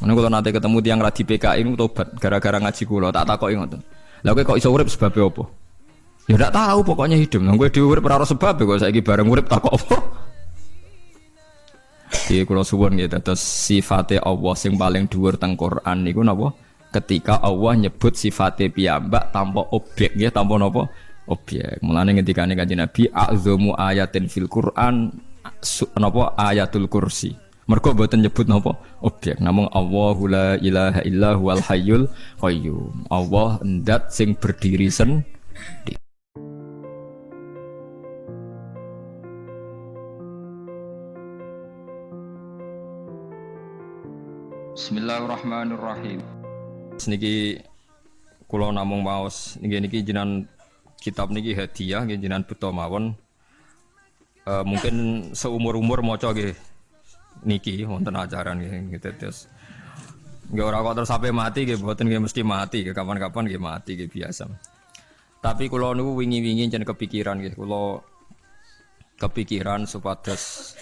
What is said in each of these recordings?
Nek kula nate ketemu tiyang radi PKI niku tobat gara-gara ngaji kula, tak takoki ngoten. Lah kowe kok iso urip sebab apa? Ya ndak tahu pokoknya hidup. Nang kowe dhewe urip ora ora sebab kok saiki bareng urip tak kok apa? Iki kula suwun nggih dados sifate Allah sing paling dhuwur teng Quran niku napa? Ketika Allah nyebut sifate piyambak tanpa objek nggih, tanpa napa? Objek. Mulane ngendikane Kanjeng Nabi a'dzamu ayatin fil Quran napa ayatul kursi. Mergo mboten nyebut napa objek, namung Allahu la ilaha illa huwal hayyul qayyum. Allah ndat sing berdiri sendiri. Bismillahirrahmanirrahim. Niki kula namung maos niki jenengan kitab niki hadiah nggih jenengan beto mawon. Mungkin seumur-umur maca nggih niki wonten ajaran nggih terus. Nggih ora kok terus sampai mati nggih mboten nggih mesti mati nggih kapan-kapan nggih mati nggih biasa. Tapi kula niku wingi-wingi jen kepikiran nggih kula kepikiran supados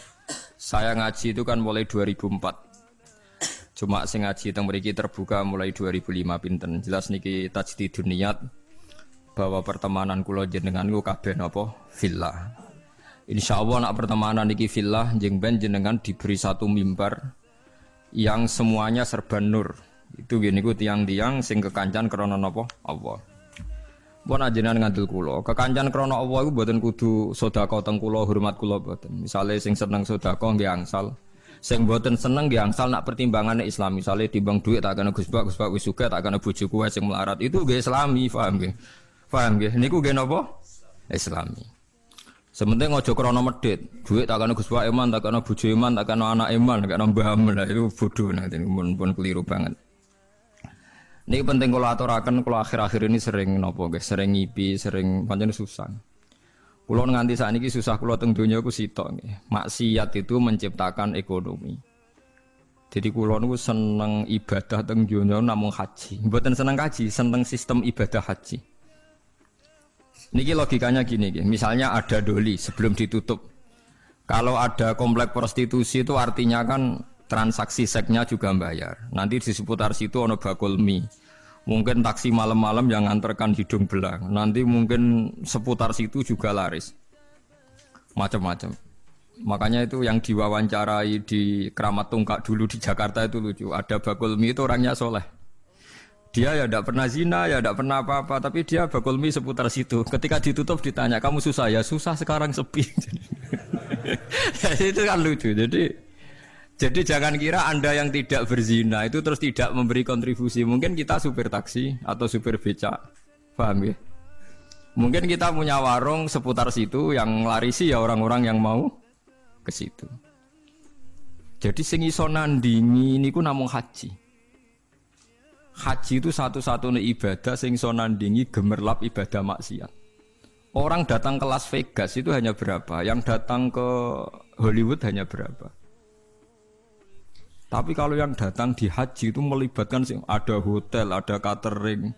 saya ngaji itu kan mulai 2004. Cuma sing ngaji teng mriki terbuka mulai 2005 pinten. Jelas niki tajdidun niat bahwa pertemanan kula jenengan niku kabeh napa fillah. Insyaallah nak pertemanan niki fillah njeng ben jenengan diberi satu mimbar yang semuanya serba nur. Itu nggih niku tiang-tiang sing kekancan krana napa Allah. Mun jenengan ngandel kula, kekancan krana Allah iku mboten kudu sedekah teng kula, hormat kula mboten. Misale sing seneng sedekah nggih angsal. Sing mboten seneng nggih angsal nak pertimbangane Islam. Misale timbang dhuwit tak kena Gus Pak wis sugih tak kena bojoku wae sing melarat. Itu nggih Islami, paham nggih? Paham nggih? Niku nggih napa? Islami. Sementing aja krana medhit. Dhuwit tak kena Gus Pak iman, tak kena bojo iman, tak kena anak iman, tak kena mbah iman. Itu bodoh nanti pun keliru banget. Niki penting kula aturaken, kula akhir-akhir ini sering napa nggih, sering ngipi, sering pancen susah. Kula nganti sakniki susah kula teng donya ku sitok nggih. Maksiat itu menciptakan ekonomi. Jadi kula niku seneng ibadah teng donya namung haji. Mboten seneng haji, seneng sistem ibadah haji. Niki logikanya gini nggih. Misalnya ada doli sebelum ditutup. Kalau ada komplek prostitusi itu artinya kan transaksi seksnya juga bayar. Nanti di seputar situ ono bakul mie. Mungkin taksi malam-malam yang nganterkan hidung belang. Nanti mungkin seputar situ juga laris. Macam-macam. Makanya itu yang diwawancarai di Keramat Tungkak dulu di Jakarta itu lucu. Ada bakul mie itu orangnya soleh. Dia ya tidak pernah zina, ya tidak pernah apa-apa. Tapi dia bakul mie seputar situ. Ketika ditutup ditanya, kamu susah? Ya susah sekarang sepi. Itu kan lucu. Jadi jangan kira Anda yang tidak berzina itu terus tidak memberi kontribusi. Mungkin kita supir taksi atau supir becak. Paham ya? Mungkin kita punya warung seputar situ yang larisi ya orang-orang yang mau ke situ. Jadi sing iso nandingi niku namung haji. Haji itu satu-satunya ibadah sing iso nandingi gemerlap ibadah maksiat. Orang datang ke Las Vegas itu hanya berapa? Yang datang ke Hollywood hanya berapa? Tapi kalau yang datang di haji itu melibatkan ada hotel, ada catering,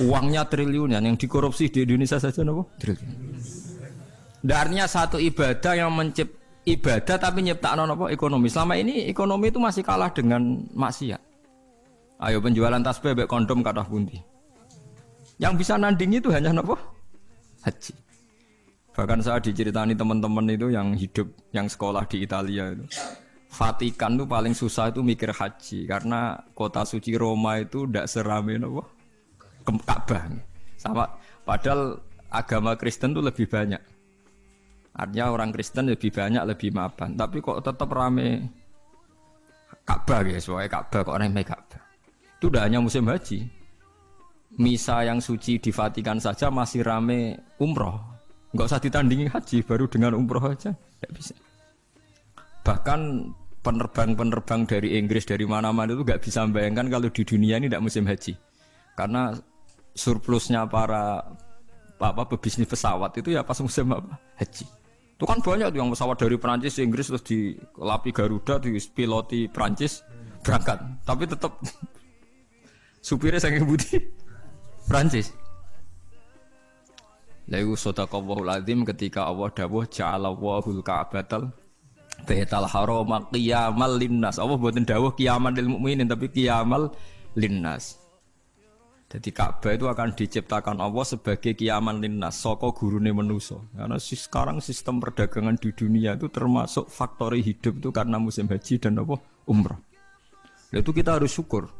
uangnya triliunan yang dikorupsi di Indonesia saja nopo triliun. Artinya satu ibadah yang ibadah tapi nyiptakno nopo ekonomi. Selama ini ekonomi itu masih kalah dengan maksiat. Ayo penjualan tasbih mbek kondom kathah pundi. Yang bisa nandingi itu hanya nopo haji. Bahkan saya diceritani teman-teman itu yang hidup, yang sekolah di Italia itu. Vatikan itu paling susah itu mikir haji karena kota suci Roma itu tidak serame apa Ka'bah. Sama padahal agama Kristen itu lebih banyak. Artinya orang Kristen lebih banyak, lebih mapan. Tapi kok tetap rame Ka'bah guys, soalnya Ka'bah kok rame Ka'bah. Itu tidak hanya musim haji. Misa yang suci di Vatikan saja masih rame umroh. Enggak usah ditandingi haji, baru dengan umroh aja tidak bisa. Bahkan penerbang-penerbang dari Inggris dari mana-mana itu nggak bisa membayangkan kalau di dunia ini tidak musim haji, karena surplusnya para pebisnis pesawat itu ya pas musim haji. Itu kan banyak tuh yang pesawat dari Perancis, Inggris terus dilapi Garuda, dipiloti Perancis berangkat, tapi tetap supirnya saking budi Perancis. Lalu sadaqallahul azim ketika Allah dawuh ja'alallahul ka'batal Baital Haram qiyamal linnas. Allah mboten dawuh qiyamal lil mukminin tapi qiyamal linnas. Jadi Ka'bah itu akan diciptakan Allah sebagai qiyamal linnas, saka gurune manusa. Karena sekarang sistem perdagangan di dunia itu termasuk faktor hidup itu karena musim haji dan apa? Umrah. Itu kita harus syukur.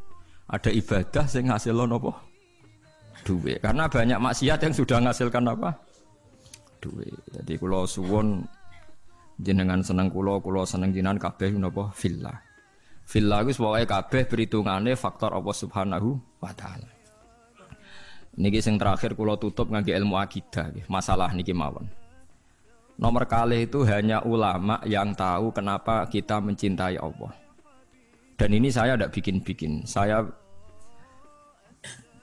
Ada ibadah sing ngasilkan apa? Duit. Karena banyak maksiat yang sudah menghasilkan apa? Duit. Jadi kula suwun jenengan seneng kula seneng jenengan kabeh napa fillah. Fillah iku pokoke kabeh perhitungane faktor Allah Subhanahu wa taala. Niki sing terakhir kula tutup ngangge ilmu akidah nggih. Masalah niki mawon. Nomor kali itu hanya ulama yang tahu kenapa kita mencintai Allah. Dan ini saya tidak bikin-bikin. Saya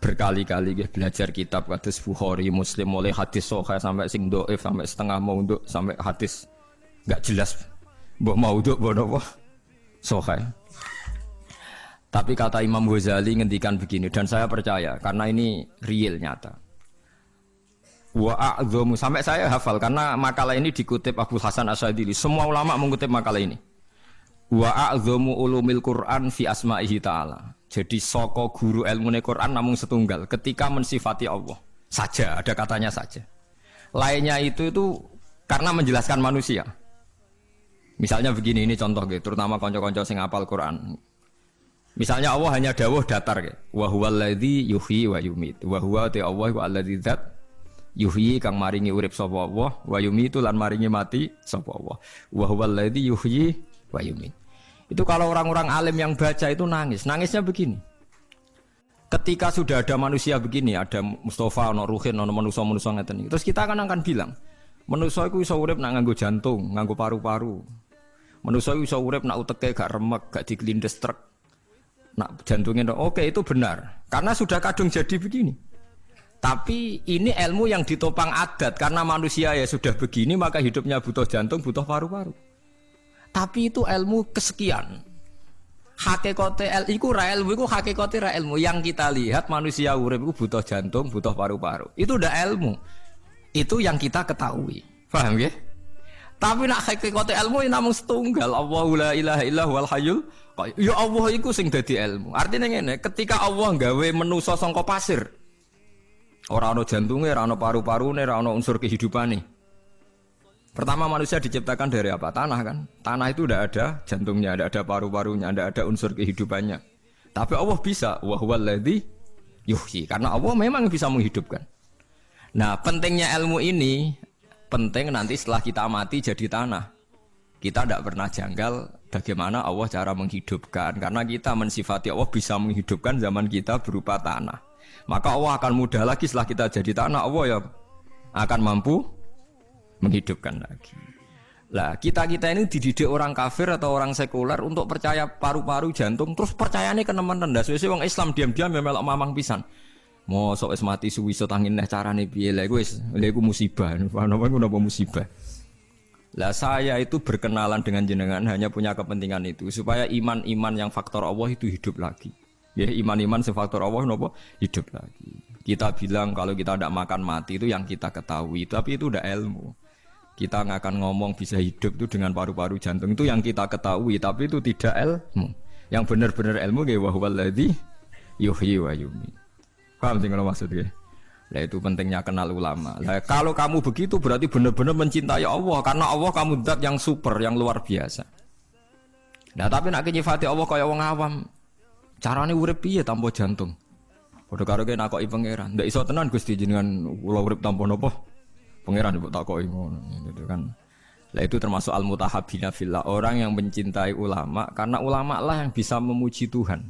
berkali-kali belajar kitab hadis Bukhari, Muslim, mulai hadis sahih sampai sing dhaif, sampai setengah maudhu, sampai hadis enggak jelas mbah maudhu mbah sahih. Tapi kata Imam Ghazali ngendikan begini dan saya percaya karena ini real nyata. Wa a'dhamu, sampai saya hafal karena makalah ini dikutip Abu Hasan Asyadili. Semua ulama mengutip makalah ini. Wa a'dhamu ulumil Qur'an fi asma'ihi ta'ala. Jadi saka guru ilmune Quran namung setunggal ketika mensifati Allah saja, ada katanya saja. Lainnya itu karena menjelaskan manusia. Misalnya begini, ini contoh gitu, terutama kanca-kanca sing hafal Quran. Misalnya Allah hanya dawuh datar gitu. Wa huwal ladzi yuhyi wa yumit. Wa huwa ta Allah wa alladzi dzat yuhyi kang maringi urip sapa Allah, wa yumitu lan maringi mati sapa Allah. Wa huwal ladzi yuhyi wa yumit. Itu kalau orang-orang alim yang baca itu nangis. Nangisnya begini. Ketika sudah ada manusia begini, ada Mustafa, ono Ruhin, ono manusia-manusia ngeten iki. Terus kita akan bilang, manusia iku iso urip nak nganggo jantung, nganggo paru-paru. Manusia iku iso urip nak uteke gak remek, gak diklindes truk. Nak jantungnya oke, itu benar. Karena sudah kadung jadi begini. Tapi ini ilmu yang ditopang adat. Karena manusia ya sudah begini, maka hidupnya butuh jantung, butuh paru-paru. Tapi itu ilmu kesekian. Hakikate iku ra ilmu, iku hakikate ra ilmu. Yang kita lihat manusia urip iku butuh jantung, butuh paru-paru. Itu udah ilmu. Itu yang kita ketahui. Paham ya? Tapi nak hakikate ilmu namung setunggal. Allahu la ilaha illa huwal hayyul qayyum. Ya Allah iku sing dadi ilmu. Artinya ngene, ketika Allah gawe manusa saka pasir. Ora ana jantunge, ora ana paru-parune, ora ana unsur kehidupane. Pertama manusia diciptakan dari apa? Tanah kan? Tanah itu tidak ada jantungnya, tidak ada paru-parunya, tidak ada unsur kehidupannya. Tapi Allah bisa. Wa huwal ladzi yuhyi. Karena Allah memang bisa menghidupkan. Nah, pentingnya ilmu ini penting nanti setelah kita mati jadi tanah. Kita tidak pernah janggal bagaimana Allah cara menghidupkan. Karena kita mensifati Allah bisa menghidupkan zaman kita berupa tanah. Maka Allah akan mudah lagi setelah kita jadi tanah. Allah ya akan mampu menghidupkan lagi. Lah kita ini dididik orang kafir atau orang sekuler untuk percaya paru-paru jantung, terus percayane kenemen rendah. Suwe wong Islam diam-diam melok mamang pisan. Mosok wis mati suwi-suwi tangin neh carane piye lha iku musibah. Napa musibah? Lah saya itu berkenalan dengan jenengan hanya punya kepentingan itu supaya iman-iman yang faktor Allah itu hidup lagi. Ya iman-iman faktor Allah napa hidup lagi. Kita bilang kalau kita tidak makan mati itu yang kita ketahui, tapi itu udah ilmu. Kita nggak akan ngomong bisa hidup itu dengan paru-paru jantung itu yang kita ketahui, tapi itu tidak ilmu. Yang benar-benar ilmu kayak wa huwal ladzi yuhyi wa yumiit. Paham sih kalau maksudnya? Nah itu pentingnya kenal ulama. Nah, kalau kamu begitu berarti benar-benar mencintai Allah karena Allah kamu zat yang super, yang luar biasa. Nah tapi nak nyifati Allah kayak wong awam, carane urip piye tanpa jantung? Padha karo kene nakoki pangeran. Ndak iso tenan Gusti jenengan kula urip tanpa napa? Pangeran mbok takoki ngono gitu kan. Lah itu termasuk al-mutahabbina fillah, orang yang mencintai ulama karena ulama lah yang bisa memuji Tuhan.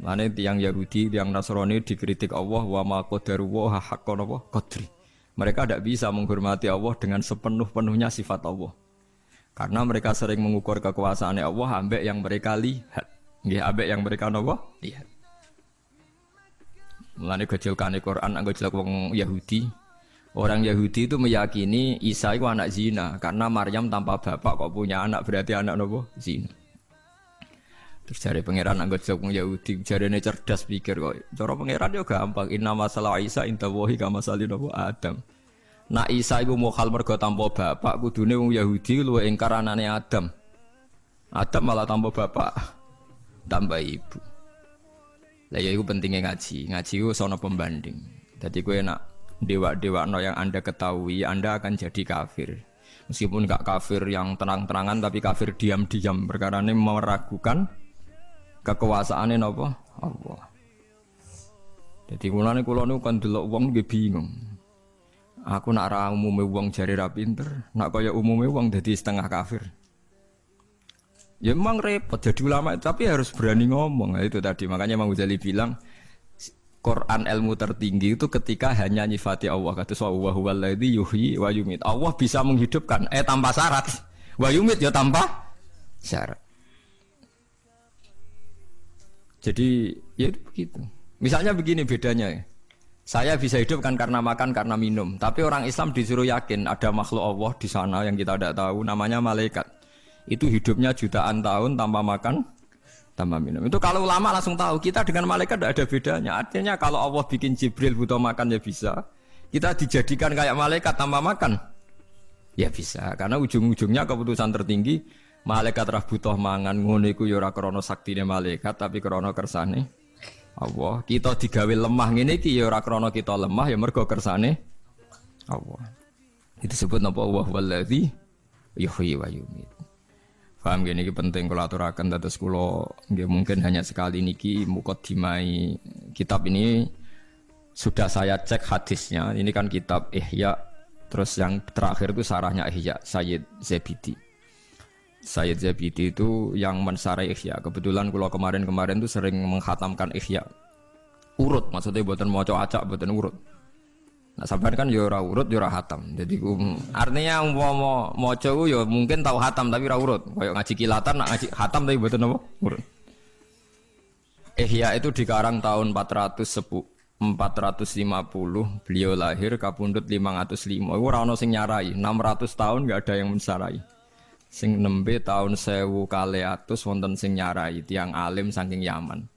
Mane tiyang Yahudi, tiyang Nasrani dikritik Allah wa ma qadaruhu haqqan qadri. Mereka tidak bisa menghormati Allah dengan sepenuh-penuhnya sifat Allah. Karena mereka sering mengukur kekuasaan Allah ambek yang mereka lihat. Nggih, ambek yang mereka napa? Lihat. Mulane gejolkane Quran anggo jelek wong Yahudi. Orang Yahudi itu meyakini Isa itu anak zina karena Maryam tanpa bapak kok punya anak berarti anak nopo zina. Terus cari pangeran anggota wong Yahudi jarene cerdas pikir kok. Cara pangeran yo gampang. Inna masalah Isa inta wahi kama salin nopo Adam. Nak Isa iku mukhal mergo tanpa bapak, kudune wong Yahudi luwih ingkar anane Adam. Adam malah tanpa bapak, tambah ibu. Lah ya iku pentingnya ngaji. Ngaji iku sono pembanding. Dadi kowe nak dewa-dewakno yang Anda ketahui, Anda akan jadi kafir. Meskipun enggak kafir yang terang-terangan tapi kafir diam-diam perkara ini meragukan kekuasaane napa? Allah. Jadi mulane kula niku kan delok wong nggih bingung. Aku nak ra umume wong jare ra pinter, nak kaya umume wong dadi setengah kafir. Ya memang repot jadi ulama tapi harus berani ngomong. Nah, itu tadi makanya Imam Ghazali bilang Quran ilmu tertinggi itu ketika hanya nyifati Allah. Kata wa huwallazi yuhyi wa yumit. Allah bisa menghidupkan tanpa syarat. Wa yumit ya tanpa syarat. Jadi ya itu begitu. Misalnya begini bedanya ya. Saya bisa hidup kan karena makan, karena minum. Tapi orang Islam disuruh yakin ada makhluk Allah di sana yang kita tidak tahu, namanya malaikat. Itu hidupnya jutaan tahun tanpa makan, tanpa minum. Itu kalau ulama langsung tahu, kita dengan malaikat tidak ada bedanya. Artinya kalau Allah bikin Jibril butuh makan ya bisa. Kita dijadikan kayak malaikat tanpa makan, ya bisa. Karena ujung-ujungnya keputusan tertinggi, malaikat rah butuh mangan, ngono iku ya ora krana saktine malaikat, tapi krana kersane Allah. Kita digawe lemah ngene iki ya ora krana kita lemah ya mergo kersane Allah. Itu disebut napa wa huwallazi yuhyi wa yumiit. Paham gini iki penting kula aturaken dados kula nggih mungkin hanya sekali niki mukadimai kitab ini sudah saya cek hadisnya. Ini kan kitab Ihya terus yang terakhir itu sarahnya Ihya Sayyid Zabidi. Sayyid Zabidi itu yang mensarai Ihya. Kebetulan kalau kemarin-kemarin itu sering menghatamkan Ihya. Urut, maksudnya buatan maca acak, buatan urut. Nah sampai kan ya ora urut, ya ora hatam. Jadi artinya umpama maca ku ya mungkin tahu hatam tapi ora urut. Kayak ngaji kilatan, nak ngaji hatam tapi buatan apa? Urut. Ihya itu dikarang tahun 450, beliau lahir kapundhut 505. Ora ono sing nyarai, 600 tahun enggak ada yang mensarai. Sing nembe tahun 1200 wonten sing nyarai tiyang alim saking Yaman.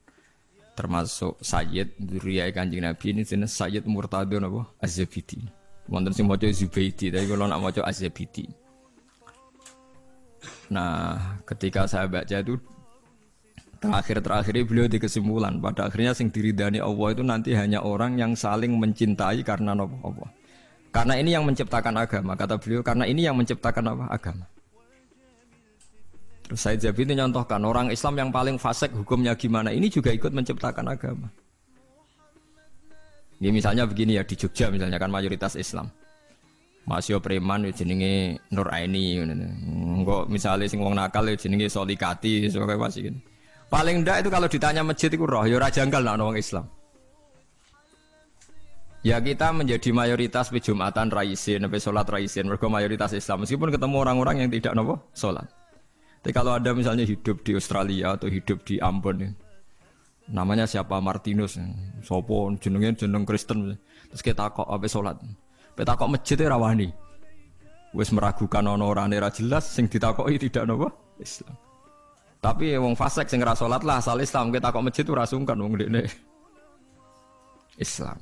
Termasuk Sayyid Dzurriyyah Kanjeng Nabi ini jenis Sayyid Murtadho napa Az-Zabidi. Wonten sing maca Zubaidi, tapi kula nak maca Az-Zabidi. Nah, ketika saya baca itu terakhir beliau di kesimpulan pada akhirnya sing diridani Allah itu nanti hanya orang yang saling mencintai karena napa Allah. Karena ini yang menciptakan agama, kata beliau, karena ini yang menciptakan apa? Agama. Sayyid Zabidi nyontohkan orang Islam yang paling fasik hukumnya gimana, ini juga ikut menciptakan agama. Ya misalnya begini ya di Jogja misalnya kan mayoritas Islam. Masih preman jenenge Nur Aini ngono. Engko misale sing wong nakal jenenge Solikati sok kaya masih. Paling ndak itu kalau ditanya masjid iku roh ya ora janggal nek wong Islam. Ya kita menjadi mayoritas pe Jumatan raisin, pe salat raisin mergo mayoritas Islam meskipun ketemu orang-orang yang tidak napa salat. Tapi kalau ada misalnya hidup di Australia atau hidup di Ambon, namanya siapa Martinus, sopo jeneng Kristen, terus kita takok apa sholat, kita takok masjidnya rawani, wes meragukan orang ora jelas, sing ditakoki tidak nopo Islam. Tapi wong fasik sing ora sholat lah asal Islam, kita takok masjid ora sungkan wong dekne Islam.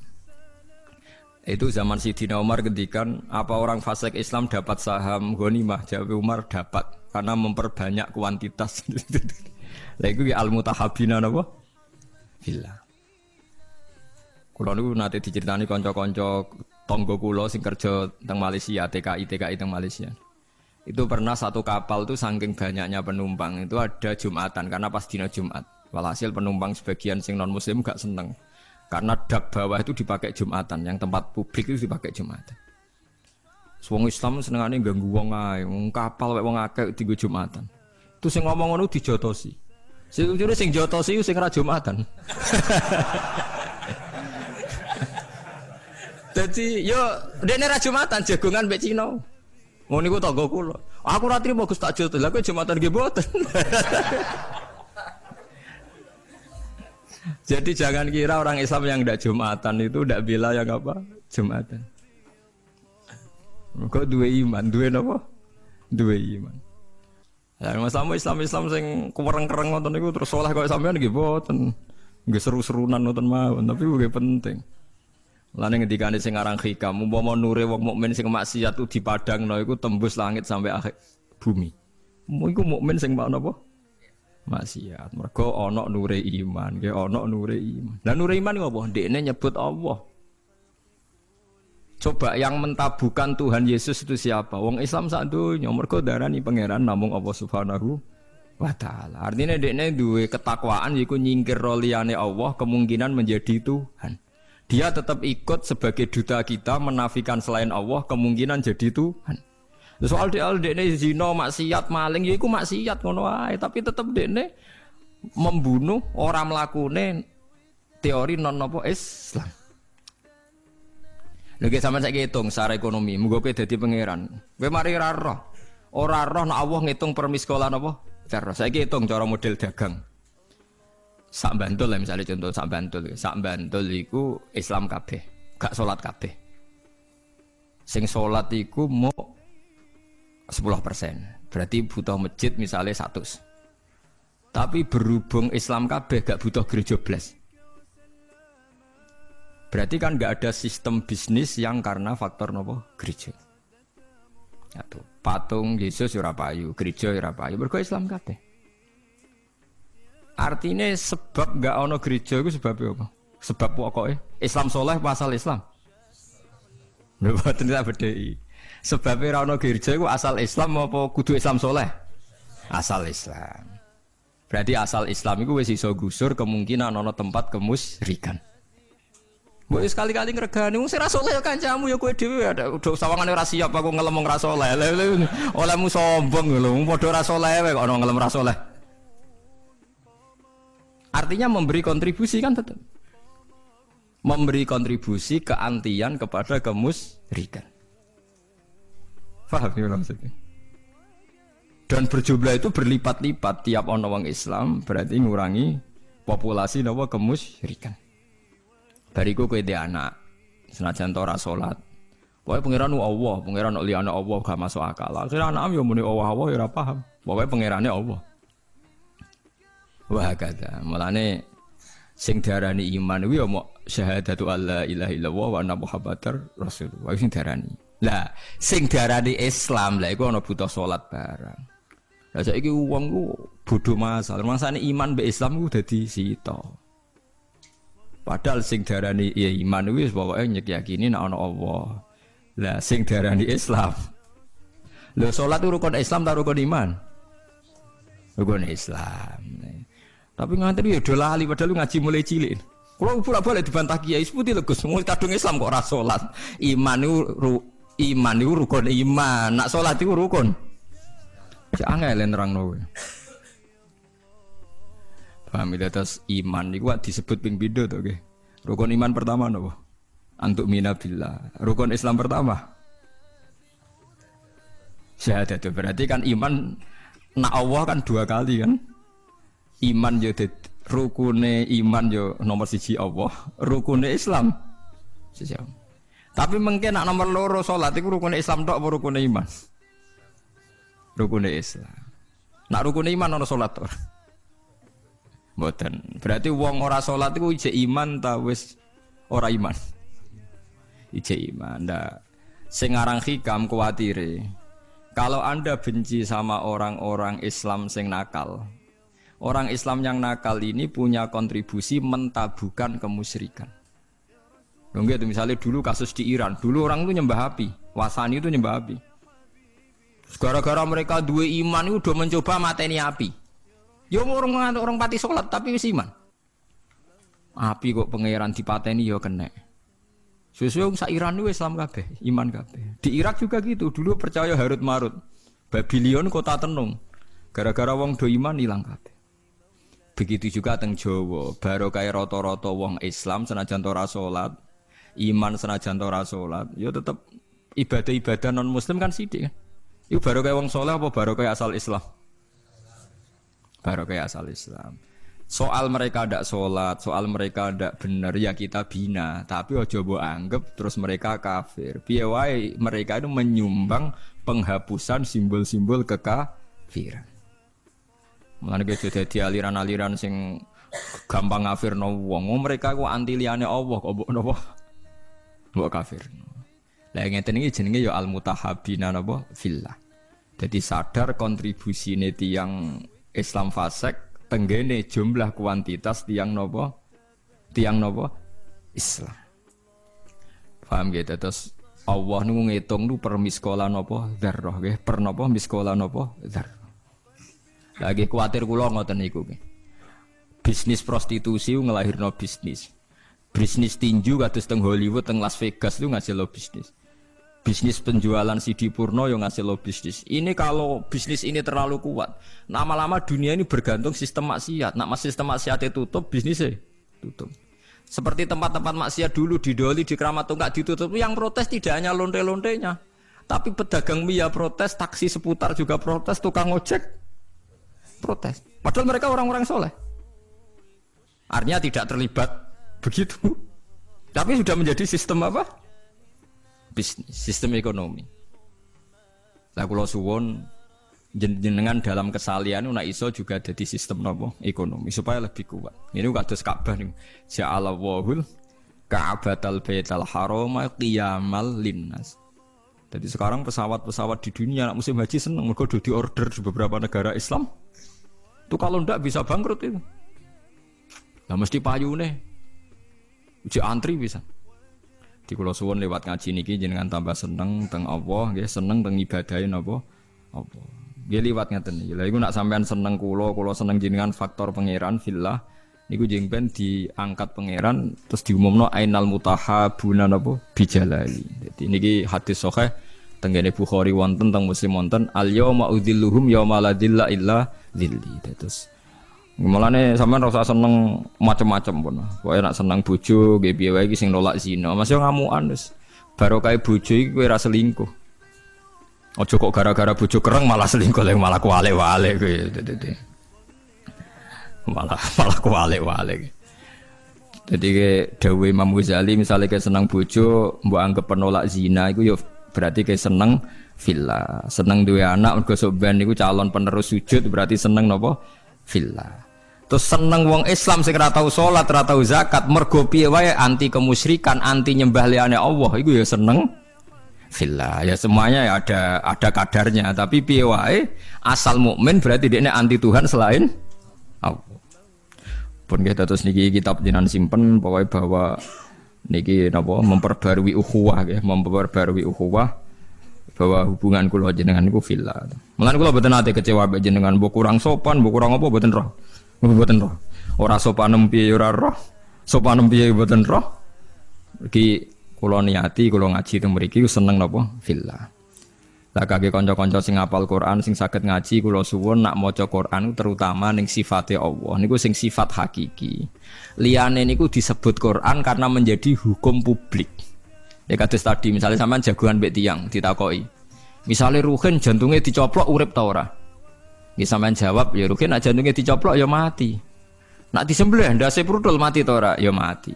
Itu zaman Sidina Umar ngendikan apa orang fasik Islam dapat saham ghanimah, jawab Umar dapat. Karena memperbanyak kuantitas. Lah iku al-mutahabbina napa? Fillah. Kula niku nate diceritani kanca-kanca tangga kula sing kerja teng Malaysia, TKI teng Malaysia. Itu pernah satu kapal tuh saking banyaknya penumpang itu ada Jumatan karena pas dina Jumat. Walhasil penumpang sebagian sing non muslim gak seneng. Karena dak bawah itu dipakai Jumatan, yang tempat publik itu dipakai Jumatan. Wong Islam senengane ganggu wong ae, wong kapal wae wong akeh dienggo Jumatan. Itu sing ngomong ngono dijotosi. Sing jotosi sing ora Jumatan. Dadi yo dene ra Jumatan jagongan mbek Cina. Ngono niku tangga kula. Aku ora trimo Gus tak jotos. Lah kowe Jumatan nggih mboten. Jadi jangan kira orang Islam yang tidak Jumatan itu tidak bela yang apa? Jumatan. Kok dua iman, dua apa? Dua iman. Ya masalah Islam sing kuwereng-kereng ngoten niku terus saleh kaya sampean nggih mboten. Nggih seru-serunan ngoten mawon, tapi nggih penting. Lan ngendikane sing aran hikam, umpama nure wong mukmin sing maksiat ku dipadangno iku tembus langit sampai akhir bumi. Iku mukmin sing napa? Maksiat. Mergo ana nure iman, nggih ana nure iman. Lah nure iman iku apa? Ndekne nyebut Allah. Coba yang mentabukan Tuhan Yesus itu siapa? Wong Islam sak donya mergo darani pangeran namung Allah Subhanahu wa taala. Artinya dekne duwe ketakwaan yaiku nyingkir liyane Allah kemungkinan menjadi Tuhan. Dia tetap ikut sebagai duta kita menafikan selain Allah kemungkinan jadi Tuhan. Soal dekne zina, maksiat, maling yaiku maksiat ngono wae, tapi tetap dekne membunuh orang mlakune teori non apa Islam. Lagi sama saya hitung secara ekonomi, muga kowe dadi pangeran. Kowe mari ora roh. Ora roh nek Allah ngitung permiskolan apa? Cara saya hitung cara model dagang. Sak Bantul lah misalnya contoh sak Bantul. Sak Bantul iku Islam kabeh, gak salat kabeh. Sing salat iku mau 10%. Berarti butuh masjid misalnya 100. Tapi berhubung Islam kabeh gak butuh gereja blas. Berarti kan gak ada sistem bisnis yang karena faktor nopo gereja. Satu, patung Yesus ora payu, gereja ora payu, mergo Islam kabeh. Artinya sebab gak ono gereja itu sebabnya apa? Sebab pokoknya Islam soleh pasal Islam. Mboten tak bedheki. Sebabnya ora ono gereja itu asal Islam apa kudu Islam soleh? Asal Islam. Berarti asal Islam itu wis iso gusur kemungkinan ono tempat kemusyrikan. Mbok sekali-kali ngregani wong sing ra saleh ya kancamu ya kowe dhewe ada udah sawangane ora siap aku ngelemong ra saleh. Olehmu sombong lho, wong padha ra saleh wae kok ono ngelem ra saleh. Artinya memberi kontribusi kan tetap. Memberi kontribusi keantian kepada kemusyrikan. Paham ya maksudnya? Dan berjumlah itu berlipat-lipat tiap ono wong Islam berarti ngurangi populasi napa kemusyrikan. Bariku kowe dhe anak, senajan ora salat. Pokoke pangeran Allah, pangeran nek liyane Allah gak masuk akal. Akhire anak yo muni Allah ya ora paham. Pokoke pangerane Allah. Wah kata, mulane sing diarani iman kuwi ya mok syahadatu alla ilaha illallah wa anna muhammadar rasulullah sing diarani. Lah, sing diarani Islam lah iku ana butuh salat barang. Lah saiki wong ku bodho masal, mangsane iman mbek Islam ku dadi sita. Padahal sing diarani ya iman kuwi pokoke nyekiyakini nek ana Allah. Lah sing diarani Islam. Lho salat itu rukun Islam ta rukun iman? Rukun Islam. Tapi ngantri ya do lali padahal ngaji mulai cilik. Kulo bolak-balik dibantah kiai seputi lho Gus, mulai kadung Islam kok ora salat. Iman niku rukun iman, nak salat iku rukun. Cek angel nerangno kowe. Paham ya terus iman niku disebut ping pindho to nggih. Rukun iman pertama napa? Antuk mina billah. Rukun Islam pertama syahadat. Berarti kan iman nak Allah kan dua kali kan. Iman yo rukune iman yo nomor 1 Allah, rukune Islam siji. Tapi mungkin nak nomor 2 salat iku rukune Islam tok apa rukune iman? Rukune Islam. Nak rukune iman ana salat ora? Mboten. Berarti wong ora salat iku ijek iman ta wis ora iman? Ijek iman. Ndak sing aran hikam kuwatire. Kalau Anda benci sama orang-orang Islam sing nakal, orang Islam yang nakal ini punya kontribusi mentabukan kemusyrikan. Lho itu misalnya dulu kasus di Iran, dulu orang itu nyembah api, Wasani itu nyembah api. Gara-gara mereka dua iman itu udah mencoba mateni api. Ya orang pati sholat tapi wis iman. Api kok pangeran dipateni ya kena. Sesuai sak Iran itu Islam kabeh, iman kabeh. Di Irak juga gitu, dulu percaya Harut Marut. Babylon kota tenung. Gara-gara wong do iman ilang kabeh. Begitu juga teng Jawa, baru kaya rata-rata wong Islam senajan ora salat, iman senajan ora salat, ya tetep ibadah-ibadah non muslim kan sithik kan. Iku baru kaya wong saleh apa baru kaya asal Islam? Baru kaya asal Islam. Soal mereka ndak salat, soal mereka ndak bener ya kita bina, tapi aja mbok anggap terus mereka kafir. Piye wae mereka itu menyumbang penghapusan simbol-simbol kekafiran. Mulane ge dadi aliran-aliran sing gampang ngafirno wong. Mereka ku anti liyane Allah kok mbok napa? mbok kafir. Lah ngeten iki jenenge ya al-mutahabbina napa fillah. Jadi sadar kontribusine tiyang Islam fasik tenggene jumlah kuantitas tiyang napa Islam. Paham gitu terus Allah nu ngitung nu per miskola napa dzarrah nggih per napa miskola napa dzarrah. Lagi kuwatir kula ngoten niku nggih. Bisnis prostitusi ngelahirno bisnis. Bisnis tinju kados teng Hollywood teng Las Vegas itu ngasilno bisnis. Bisnis penjualan CD porno yang ngasilno bisnis. Ini kalau bisnis ini terlalu kuat, lama-lama dunia ini bergantung sistem maksiat. Nak sistem maksiatnya tutup, bisnisnya tutup. Seperti tempat-tempat maksiat dulu di Doli, di Keramat Tungkak ditutup, yang protes tidak hanya lonte-lontenya, tapi pedagang mie protes, taksi seputar juga protes, tukang ojek protes. Padahal mereka orang-orang soleh. Artinya tidak terlibat begitu. Tapi sudah menjadi sistem apa? Bisnis, sistem ekonomi. Lah kula suwun jenengan dalam kesalian nak iso juga jadi sistem nopo ekonomi supaya lebih kuat. Ini kados Ka'bah niku. Ja'alallahul Ka'batal Baital Haram qiyamal linnas. Jadi sekarang pesawat-pesawat di dunia nak musim haji seneng mergo do diorder di beberapa negara Islam. Itu kalau ndak bisa bangkrut itu. Lah mesti payune. Uji antri bisa. Di kula suwun lewat ngaji niki jenengan tambah seneng teng Allah nggih, seneng teng ibadahe napa? Apa? Nggih liwat ngaten iki. Lha iku nak sampean seneng kula seneng jenengan faktor pangeran fillah niku jengben diangkat pangeran terus diumumno ainal mutahabuna napa bijalali. Dadi niki hadis sahih tenggene Bukhari wonten teng Muslim wonten al yauma udzilluhum yauma la dzilla illa dzilli. Terus mulane sampean ora usah seneng macam-macam pun. Pokoke nek seneng bojo nggih piye wae iki sing nolak zina. Mas yo ngamukan wis. Barokah bojo iki kowe ora selingkuh. Aja kok gara-gara bojo kereng malah selingkuh lek malah kuwale-wale kowe. Malah kuwale-wale. Dadi ke dawuh Imam Ghazali misale ke seneng bojo mbok anggap penolak zina iku yo berarti ke seneng fillah. Seneng duwe anak mergo sok ben niku calon penerus sujud berarti seneng napa? Fillah. Terus seneng wong Islam sing ora tau salat, ora tau zakat, mergo piye wae anti kemusyrikan, anti nyembah liyane Allah, iku ya seneng fillah. Ya semuanya ya ada kadarnya, tapi piye wae asal mukmin berarti dekne anti Tuhan selain Allah. Pun kita terus niki kitab jenengan simpen pokoke bahwa niki napa memperbarui ukhuwah nggih, memperbarui ukhuwah bahwa hubungan kula jenengan niku fillah. Mulane kula mboten ate kecewa mbek jenengan, mbok kurang sopan, mbok kurang apa mboten roh. Mboten roh. Ora sopan piye ora roh. Sopan piye mboten roh. Iki kula niati kula ngaji teng mriki seneng napa fillah. Lah kangge kanca-kanca sing hafal Quran sing saged ngaji kula suwun nak maca Quran terutama ning sifate Allah niku sing sifat hakiki. Liyane niku disebut Quran karena menjadi hukum publik. Ya kados tadi misalnya sampean jagoan mbek tiyang ditakoki. Misale Ruhin jantungnya dicoplok urip ta ora? Nggih sampean jawab ya Ruhin nek jantungnya dicoplok ya mati. Nak disembelih ndase prudul mati ta ora? Ya mati.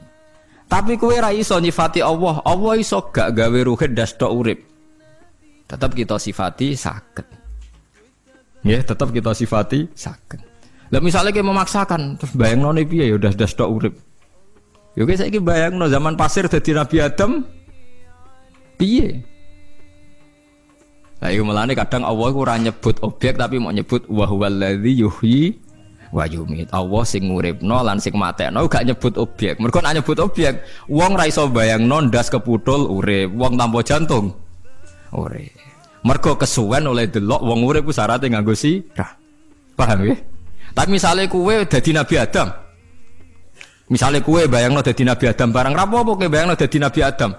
Tapi kowe ra iso nyifati Allah. Allah iso gak gawe Ruhin ndas tok urip. Tetap kita sifati saged. Nggih, tetap kita sifati saged. Lah misale kowe memaksakan terus bayangno piye ya ndas tok urip. Ya kowe saiki bayangno zaman pasir dadi Nabi Adam piye? Lah iku melane kadang Allah iku ora nyebut objek tapi mau nyebut wa huwallazi yuhyi wa yumit. Allah sing nguripno lan sing matekno gak nyebut objek. Mergo nek nyebut objek, wong ra iso bayangno ndas keputul urip, wong tanpa jantung urip. Mergo kesuwen oleh delok wong urip ku syaraté nganggo sirah. Paham nggih? Tapi misale kowe dadi Nabi Adam. Misale kowe bayangno dadi Nabi Adam barang rapopo kowe bayangno dadi Nabi Adam.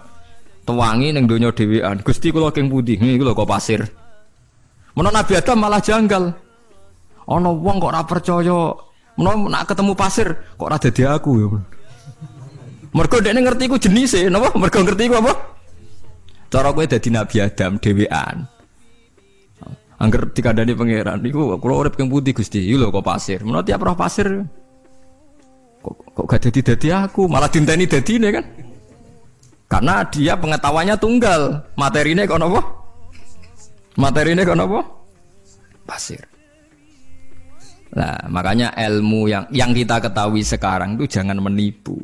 Tuwangi ning donya dhewean. Gusti kula king pundi? Niku lho kok pasir. Menawa Nabi Adam malah janggal. Ana wong kok ora percaya. Menawa nak ketemu pasir kok ora dadi aku ya. Mergo dekne ngerti ku jenise, napa? Mergo ngerti ku apa? Cara kowe dadi Nabi Adam dhewean. Angger dikandani pangeran niku kula urip king pundi Gusti? Iki lho kok pasir. Menawa tiap roh pasir kok gak dadi aku, malah dinteni dadine kan? Karena dia pengetahuannya tunggal, materinya kok apa? Materinya kok apa? Pasir. Nah, makanya ilmu yang kita ketahui sekarang itu jangan menipu.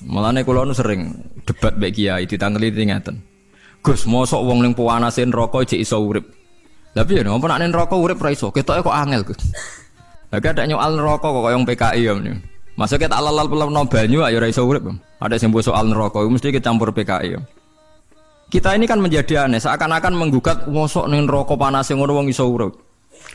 Mulane kula nu sering debat mbek kiai ditangkeli ngaten. Gus, mosok wong ning puanase neraka jek iso urip. Lah piye napa nek neraka urip ra iso? Ketoke kok angel, Gus. Lah ada nyoal neraka kok koyo PKI ya meneh. Masuk kita alal no banyu ayo ra iso urip. Ada sing soal neraka mesti kita campur PKI ya. Kita ini kan menjadi aneh, seakan-akan menggugat mosok ning neraka panas ngono wong iso urip.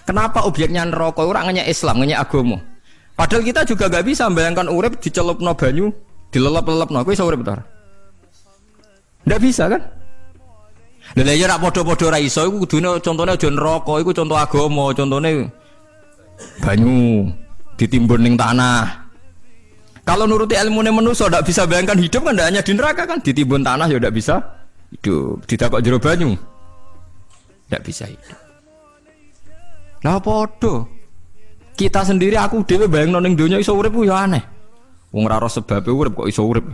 Kenapa objeknya neraka ora ngenyek Islam, ngenyek agama? Padahal kita juga gak bisa membayangkan urip dicelupno banyu, dilelep-lelepno, kowe iso urip ta? Ndak bisa kan? Lha ya rak padha-padha ra iso iku kudune contone aja neraka, iku contoh agama, contone banyu ditimbun ning tanah. Kalau nuruti ilmune manusa ndak bisa bayangkan hidup kan ndak hanya di neraka kan, ditimbun tanah ya ndak bisa hidup, ditakok jero banyu. Ndak bisa hidup. Lah padha. Kita sendiri aku dhewe bayangno ning donya iso urip ku ya aneh. Wong ora ro sebabe urip kok iso urip.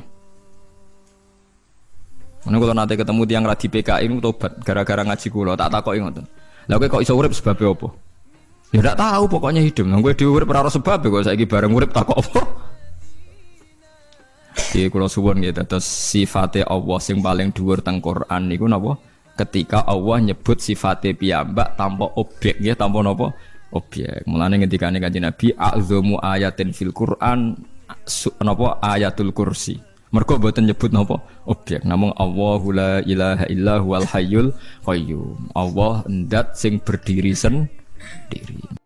Mana kalau nanti ketemu tiang radi PKI ini tobat gara-gara ngaji kula tak takoki ngoten. Lah kowe kok iso urip sebab apa? Ya ndak tahu pokoknya hidup. Nang kowe dhewe urip ora ora sebab kok saiki bareng urip takok apa? Iki kula suwun nggih terus sifate Allah sing paling dhuwur teng Quran niku napa? Ketika Allah nyebut sifate piyambak tanpa objek nggih, tanpa napa? Objek. Mulane ngendikane Kanjeng Nabi a'dzamu ayatin fil Quran napa ayatul kursi. Mergo mboten nyebut napa objek, namung Allahu la ilaha illa huwal hayyul qayyum. Allah ndat sing berdiri sendiri.